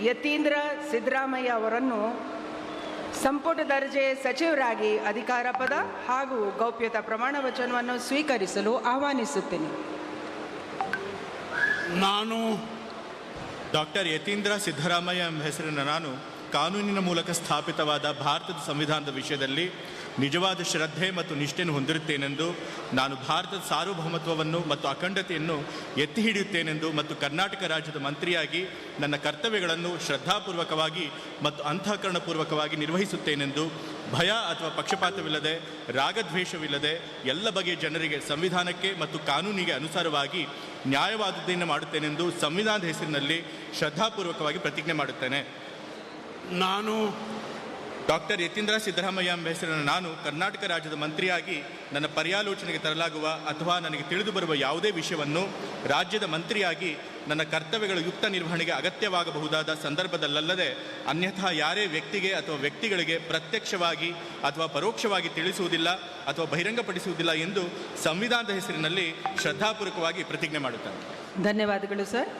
ಯತೀಂದ್ರ ಸಿದ್ದರಾಮಯ್ಯ ಅವರನ್ನು ಸಂಪುಟ ದರ್ಜೆ ಸಚಿವರಾಗಿ ಅಧಿಕಾರ ಪದ ಹಾಗೂ ಗೌಪ್ಯತಾ ಪ್ರಮಾಣ ವಚನವನ್ನು ಸ್ವೀಕರಿಸಲು ಆಹ್ವಾನಿಸುತ್ತೇನೆ. ನಾನು ಡಾಕ್ಟರ್ ಯತೀಂದ್ರ ಸಿದ್ದರಾಮಯ್ಯ ಎಂಬ ಹೆಸರಿನ ನಾನು ಕಾನೂನಿನ ಮೂಲಕ ಸ್ಥಾಪಿತವಾದ ಭಾರತದ ಸಂವಿಧಾನದ ವಿಷಯದಲ್ಲಿ ನಿಜವಾದ ಶ್ರದ್ಧೆ ಮತ್ತು ನಿಷ್ಠೆಯನ್ನು ಹೊಂದಿರುತ್ತೇನೆಂದು, ನಾನು ಭಾರತದ ಸಾರ್ವಭೌಮತ್ವವನ್ನು ಮತ್ತು ಅಖಂಡತೆಯನ್ನು ಎತ್ತಿ ಹಿಡಿಯುತ್ತೇನೆಂದು ಮತ್ತು ಕರ್ನಾಟಕ ರಾಜ್ಯದ ಮಂತ್ರಿಯಾಗಿ ನನ್ನ ಕರ್ತವ್ಯಗಳನ್ನು ಶ್ರದ್ಧಾಪೂರ್ವಕವಾಗಿ ಮತ್ತು ಅಂತಃಕರಣಪೂರ್ವಕವಾಗಿ ನಿರ್ವಹಿಸುತ್ತೇನೆಂದು, ಭಯ ಅಥವಾ ಪಕ್ಷಪಾತವಿಲ್ಲದೆ, ರಾಗದ್ವೇಷವಿಲ್ಲದೆ ಎಲ್ಲ ಬಗೆಯ ಜನರಿಗೆ ಸಂವಿಧಾನಕ್ಕೆ ಮತ್ತು ಕಾನೂನಿಗೆ ಅನುಸಾರವಾಗಿ ನ್ಯಾಯವಾದದ್ದನ್ನು ಮಾಡುತ್ತೇನೆಂದು ಸಂವಿಧಾನದ ಹೆಸರಿನಲ್ಲಿ ಶ್ರದ್ಧಾಪೂರ್ವಕವಾಗಿ ಪ್ರತಿಜ್ಞೆ ಮಾಡುತ್ತೇನೆ. ನಾನು ಡಾಕ್ಟರ್ ಯತೀಂದ್ರ ಸಿದ್ದರಾಮಯ್ಯ ಎಂಬ ಹೆಸರಿನ ನಾನು ಕರ್ನಾಟಕ ರಾಜ್ಯದ ಮಂತ್ರಿಯಾಗಿ ನನ್ನ ಪರ್ಯಾಲೋಚನೆಗೆ ತರಲಾಗುವ ಅಥವಾ ನನಗೆ ತಿಳಿದು ಬರುವ ಯಾವುದೇ ವಿಷಯವನ್ನು ರಾಜ್ಯದ ಮಂತ್ರಿಯಾಗಿ ನನ್ನ ಕರ್ತವ್ಯಗಳ ಯುಕ್ತ ನಿರ್ವಹಣೆಗೆ ಅಗತ್ಯವಾಗಬಹುದಾದ ಸಂದರ್ಭದಲ್ಲದೆ ಅನ್ಯಥಾ ಯಾರೇ ವ್ಯಕ್ತಿಗೆ ಅಥವಾ ವ್ಯಕ್ತಿಗಳಿಗೆ ಪ್ರತ್ಯಕ್ಷವಾಗಿ ಅಥವಾ ಪರೋಕ್ಷವಾಗಿ ತಿಳಿಸುವುದಿಲ್ಲ ಅಥವಾ ಬಹಿರಂಗಪಡಿಸುವುದಿಲ್ಲ ಎಂದು ಸಂವಿಧಾನದ ಹೆಸರಿನಲ್ಲಿ ಶ್ರದ್ಧಾಪೂರ್ವಕವಾಗಿ ಪ್ರತಿಜ್ಞೆ ಮಾಡುತ್ತೇನೆ. ಧನ್ಯವಾದಗಳು ಸರ್.